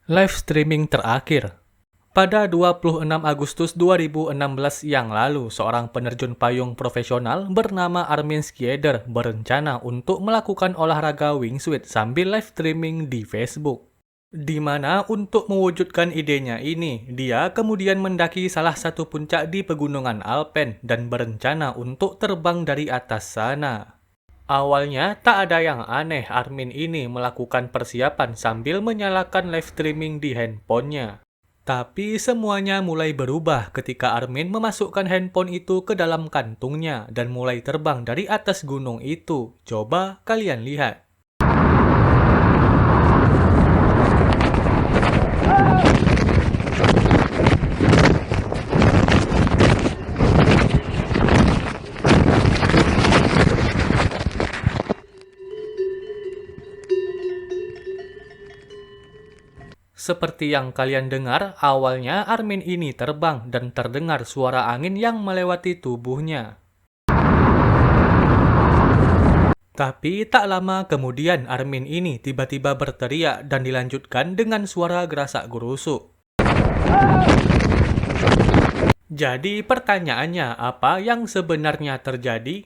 Live streaming terakhir. Pada 26 Agustus 2016 yang lalu, seorang penerjun payung profesional bernama Armin Skieder berencana untuk melakukan olahraga wingsuit sambil live streaming di Facebook. Di mana untuk mewujudkan idenya ini, dia kemudian mendaki salah satu puncak di pegunungan Alpen dan berencana untuk terbang dari atas sana. Awalnya tak ada yang aneh, Armin ini melakukan persiapan sambil menyalakan live streaming di handphonenya. Tapi semuanya mulai berubah ketika Armin memasukkan handphone itu ke dalam kantungnya dan mulai terbang dari atas gunung itu. Coba kalian lihat. Seperti yang kalian dengar, awalnya Armin ini terbang dan terdengar suara angin yang melewati tubuhnya. Tapi tak lama kemudian Armin ini tiba-tiba berteriak dan dilanjutkan dengan suara gerasak-gerusuk. Jadi pertanyaannya, apa yang sebenarnya terjadi?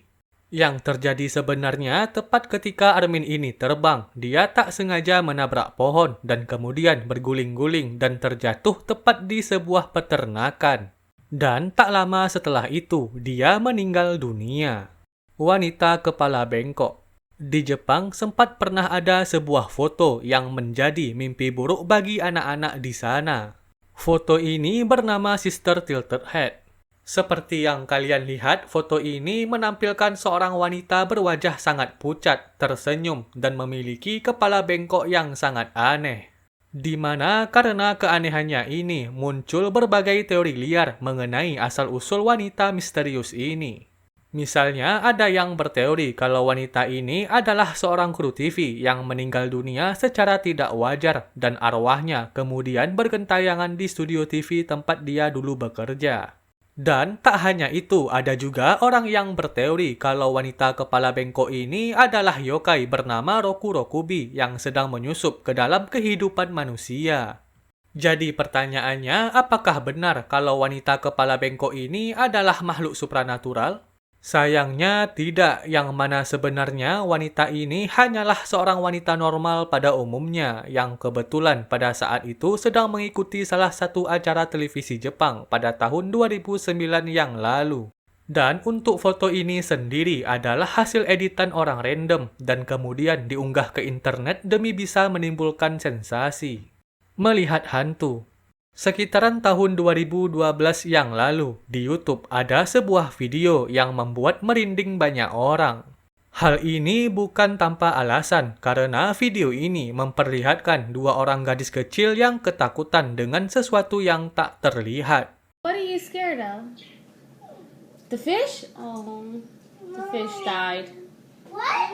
Yang terjadi sebenarnya tepat ketika Armin ini terbang, dia tak sengaja menabrak pohon dan kemudian berguling-guling dan terjatuh tepat di sebuah peternakan. Dan tak lama setelah itu, dia meninggal dunia. Wanita kepala bengkok. Di Jepang sempat pernah ada sebuah foto yang menjadi mimpi buruk bagi anak-anak di sana. Foto ini bernama Sister Tilted Head. Seperti yang kalian lihat, foto ini menampilkan seorang wanita berwajah sangat pucat, tersenyum, dan memiliki kepala bengkok yang sangat aneh. Di mana karena keanehannya ini, muncul berbagai teori liar mengenai asal-usul wanita misterius ini. Misalnya, ada yang berteori kalau wanita ini adalah seorang kru TV yang meninggal dunia secara tidak wajar dan arwahnya kemudian bergentayangan di studio TV tempat dia dulu bekerja. Dan tak hanya itu, ada juga orang yang berteori kalau wanita kepala bengkok ini adalah yokai bernama Roku Rokubi yang sedang menyusup ke dalam kehidupan manusia. Jadi pertanyaannya, apakah benar kalau wanita kepala bengkok ini adalah makhluk supranatural? Sayangnya tidak, yang mana sebenarnya wanita ini hanyalah seorang wanita normal pada umumnya yang kebetulan pada saat itu sedang mengikuti salah satu acara televisi Jepang pada tahun 2009 yang lalu. Dan untuk foto ini sendiri adalah hasil editan orang random dan kemudian diunggah ke internet demi bisa menimbulkan sensasi. Melihat hantu. Sekitaran tahun 2012 yang lalu, di YouTube ada sebuah video yang membuat merinding banyak orang. Hal ini bukan tanpa alasan, karena video ini memperlihatkan dua orang gadis kecil yang ketakutan dengan sesuatu yang tak terlihat. What are you scared of? The fish? Oh, the fish died. What?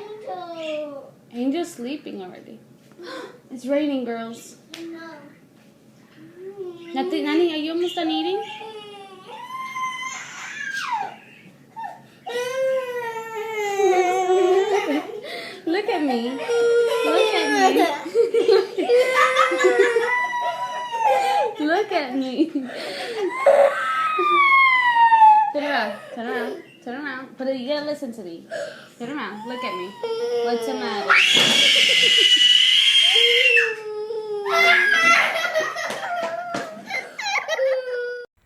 Angel's sleeping already. It's raining, girls. No. Nani, are you almost done eating? Look at me. Look at me. Look at me. Turn around. Turn around. Turn around. But you gotta listen to me. Turn around. Look at me. What's the matter?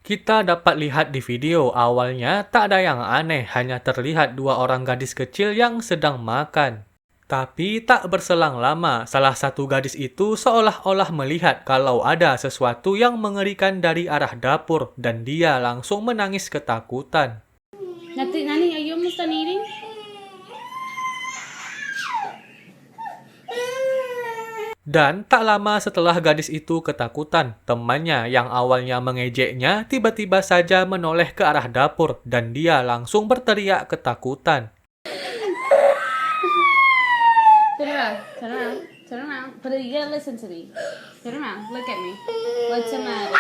Kita dapat lihat di video awalnya tak ada yang aneh, hanya terlihat dua orang gadis kecil yang sedang makan. Tapi tak berselang lama, salah satu gadis itu seolah-olah melihat kalau ada sesuatu yang mengerikan dari arah dapur dan dia langsung menangis ketakutan. Nani, are you almost done eating? Dan tak lama setelah gadis itu ketakutan, temannya yang awalnya mengejeknya tiba-tiba saja menoleh ke arah dapur dan dia langsung berteriak ketakutan. Turn around. Turn around. Turn around. But you gotta listen to me. Turn around. Look at me. What's the matter?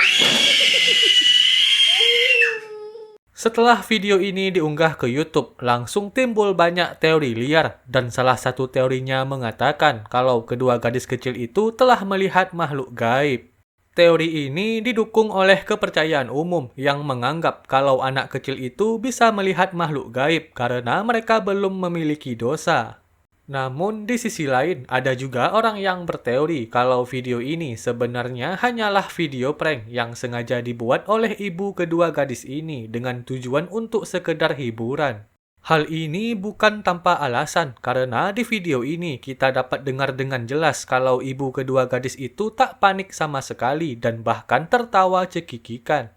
Setelah video ini diunggah ke YouTube, langsung timbul banyak teori liar dan salah satu teorinya mengatakan kalau kedua gadis kecil itu telah melihat makhluk gaib. Teori ini didukung oleh kepercayaan umum yang menganggap kalau anak kecil itu bisa melihat makhluk gaib karena mereka belum memiliki dosa. Namun di sisi lain, ada juga orang yang berteori kalau video ini sebenarnya hanyalah video prank yang sengaja dibuat oleh ibu kedua gadis ini dengan tujuan untuk sekedar hiburan. Hal ini bukan tanpa alasan, karena di video ini kita dapat dengar dengan jelas kalau ibu kedua gadis itu tak panik sama sekali dan bahkan tertawa cekikikan.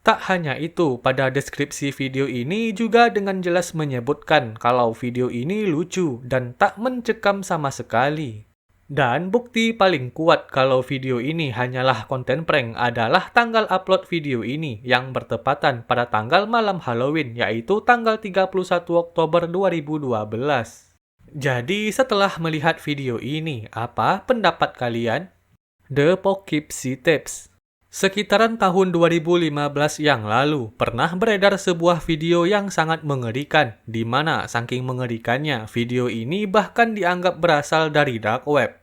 Tak hanya itu, pada deskripsi video ini juga dengan jelas menyebutkan kalau video ini lucu dan tak mencekam sama sekali. Dan bukti paling kuat kalau video ini hanyalah konten prank adalah tanggal upload video ini yang bertepatan pada tanggal malam Halloween, yaitu tanggal 31 Oktober 2012. Jadi setelah melihat video ini, apa pendapat kalian? The Poughkeepsie Tapes. Sekitaran tahun 2015 yang lalu, pernah beredar sebuah video yang sangat mengerikan, di mana saking mengerikannya, video ini bahkan dianggap berasal dari dark web.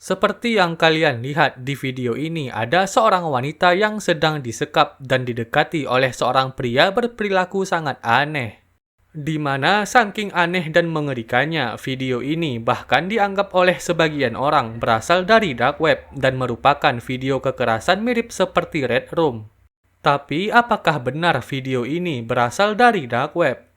Seperti yang kalian lihat di video ini, ada seorang wanita yang sedang disekap dan didekati oleh seorang pria berperilaku sangat aneh. Di mana saking aneh dan mengerikannya, video ini bahkan dianggap oleh sebagian orang berasal dari dark web dan merupakan video kekerasan mirip seperti Red Room. Tapi apakah benar video ini berasal dari dark web?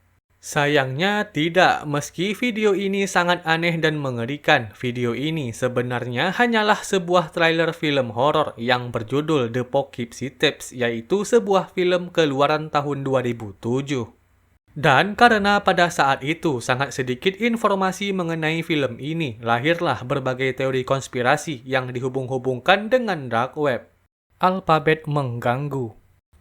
Sayangnya tidak, meski video ini sangat aneh dan mengerikan, video ini sebenarnya hanyalah sebuah trailer film horor yang berjudul The Poughkeepsie Tapes, yaitu sebuah film keluaran tahun 2007. Dan karena pada saat itu sangat sedikit informasi mengenai film ini, lahirlah berbagai teori konspirasi yang dihubung-hubungkan dengan dark web. Alphabet mengganggu.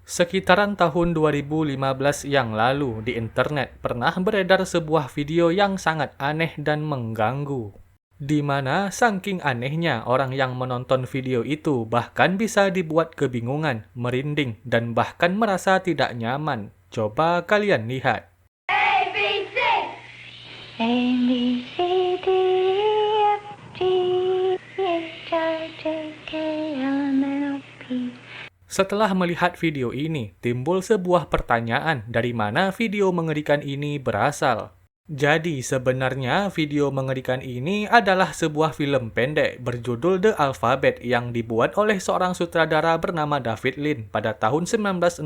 Sekitaran tahun 2015 yang lalu, di internet pernah beredar sebuah video yang sangat aneh dan mengganggu. Di mana saking anehnya, orang yang menonton video itu bahkan bisa dibuat kebingungan, merinding, dan bahkan merasa tidak nyaman. Coba kalian lihat. A, B, C. A, B, C, D, E, F, G, H, I, J, K, L, M, N, O, P. Setelah melihat video ini, timbul sebuah pertanyaan dari mana video mengerikan ini berasal. Jadi sebenarnya video mengerikan ini adalah sebuah film pendek berjudul The Alphabet yang dibuat oleh seorang sutradara bernama David Lean pada tahun 1968.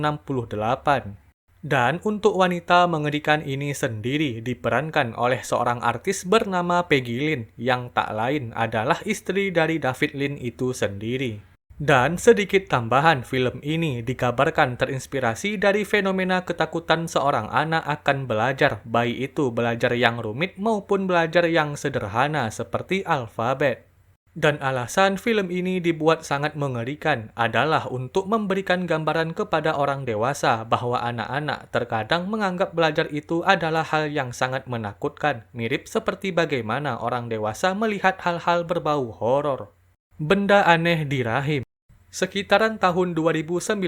Dan untuk wanita mengerikan ini sendiri diperankan oleh seorang artis bernama Peggy Lean yang tak lain adalah istri dari David Lean itu sendiri. Dan sedikit tambahan, film ini dikabarkan terinspirasi dari fenomena ketakutan seorang anak akan belajar, baik itu belajar yang rumit maupun belajar yang sederhana seperti alfabet. Dan alasan film ini dibuat sangat mengerikan adalah untuk memberikan gambaran kepada orang dewasa bahwa anak-anak terkadang menganggap belajar itu adalah hal yang sangat menakutkan, mirip seperti bagaimana orang dewasa melihat hal-hal berbau horor. Benda aneh di rahim. Sekitaran tahun 2019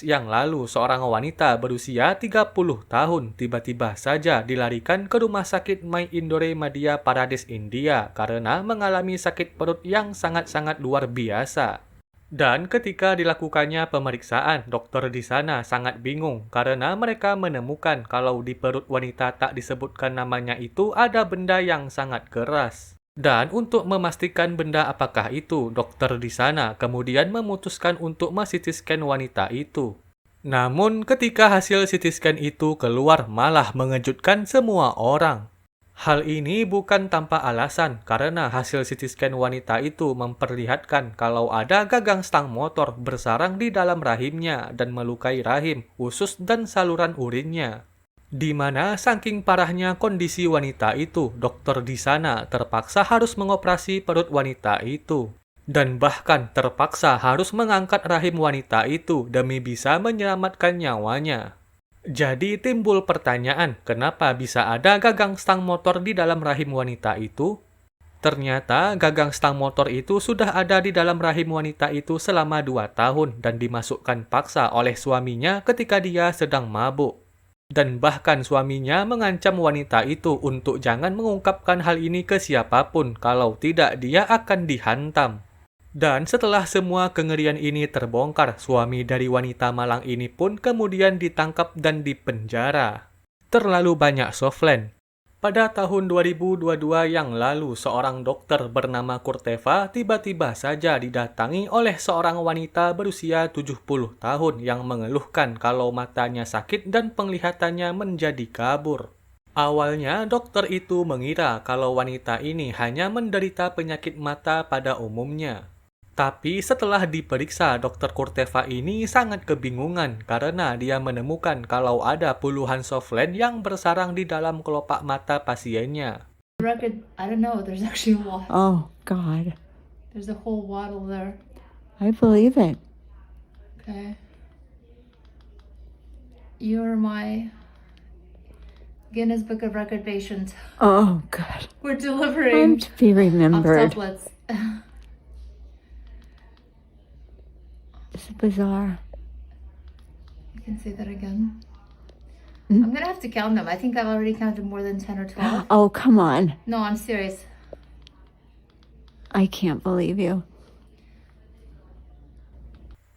yang lalu, seorang wanita berusia 30 tahun tiba-tiba saja dilarikan ke rumah sakit Mai Indore Madhya Pradesh, India karena mengalami sakit perut yang sangat-sangat luar biasa. Dan ketika dilakukannya pemeriksaan, dokter di sana sangat bingung karena mereka menemukan kalau di perut wanita tak disebutkan namanya itu ada benda yang sangat keras. Dan untuk memastikan benda apakah itu, dokter di sana kemudian memutuskan untuk men-CT scan wanita itu. Namun ketika hasil CT scan itu keluar malah mengejutkan semua orang. Hal ini bukan tanpa alasan karena hasil CT scan wanita itu memperlihatkan kalau ada gagang stang motor bersarang di dalam rahimnya dan melukai rahim, usus, dan saluran urinnya. Di mana saking parahnya kondisi wanita itu, dokter di sana terpaksa harus mengoperasi perut wanita itu. dan bahkan terpaksa harus mengangkat rahim wanita itu demi bisa menyelamatkan nyawanya. Jadi timbul pertanyaan, kenapa bisa ada gagang stang motor di dalam rahim wanita itu? Ternyata gagang stang motor itu sudah ada di dalam rahim wanita itu selama 2 tahun dan dimasukkan paksa oleh suaminya ketika dia sedang mabuk. Dan bahkan suaminya mengancam wanita itu untuk jangan mengungkapkan hal ini ke siapapun, kalau tidak dia akan dihantam. Dan setelah semua kengerian ini terbongkar, suami dari wanita malang ini pun kemudian ditangkap dan dipenjara. Terlalu banyak softland. Pada tahun 2022 yang lalu, seorang dokter bernama Kurteva tiba-tiba saja didatangi oleh seorang wanita berusia 70 tahun yang mengeluhkan kalau matanya sakit dan penglihatannya menjadi kabur. Awalnya, dokter itu mengira kalau wanita ini hanya menderita penyakit mata pada umumnya. Tapi setelah diperiksa, Dr. Kurteva ini sangat kebingungan karena dia menemukan kalau ada puluhan softland yang bersarang di dalam kelopak mata pasiennya. Record, I don't know, there's actually a lot. Oh, God. There's a whole waddle there. I believe it. Okay. You're my Guinness Book of Record patient. Oh, God. We're I'm delivering to be remembered. octuplets. It's bizarre. You can say that again. Hmm? I'm gonna have to count them. I think I've already counted more than 10 or 12. Oh, come on. No, I'm serious. I can't believe you.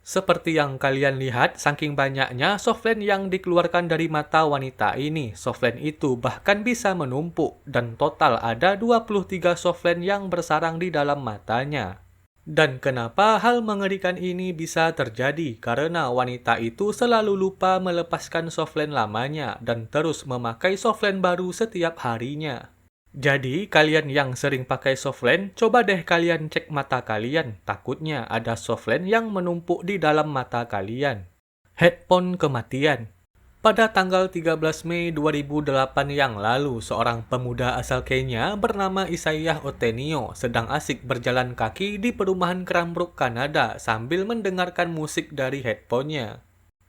Seperti yang kalian lihat, saking banyaknya softland yang dikeluarkan dari mata wanita ini, softland itu bahkan bisa menumpuk, dan total ada 23 softland yang bersarang di dalam matanya. Dan kenapa hal mengerikan ini bisa terjadi? Karena wanita itu selalu lupa melepaskan softland lamanya dan terus memakai softland baru setiap harinya. Jadi, kalian yang sering pakai softland, coba deh kalian cek mata kalian. Takutnya ada softland yang menumpuk di dalam mata kalian. Headphone kematian. Pada tanggal 13 Mei 2008 yang lalu, seorang pemuda asal Kenya bernama Isaiah Otenio sedang asik berjalan kaki di perumahan Cranbrook, Kanada sambil mendengarkan musik dari headphone-nya.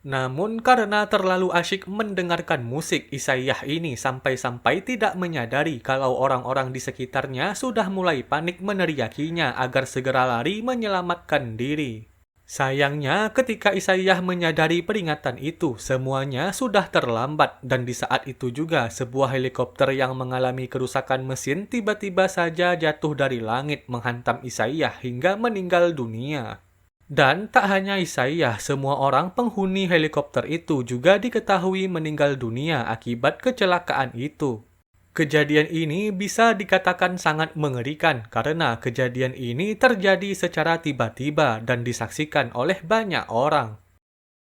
Namun karena terlalu asyik mendengarkan musik, Isaiah ini sampai-sampai tidak menyadari kalau orang-orang di sekitarnya sudah mulai panik meneriakinya agar segera lari menyelamatkan diri. Sayangnya, ketika Isaiah menyadari peringatan itu, semuanya sudah terlambat dan di saat itu juga sebuah helikopter yang mengalami kerusakan mesin tiba-tiba saja jatuh dari langit menghantam Isaiah hingga meninggal dunia. Dan tak hanya Isaiah, semua orang penghuni helikopter itu juga diketahui meninggal dunia akibat kecelakaan itu. Kejadian ini bisa dikatakan sangat mengerikan karena kejadian ini terjadi secara tiba-tiba dan disaksikan oleh banyak orang.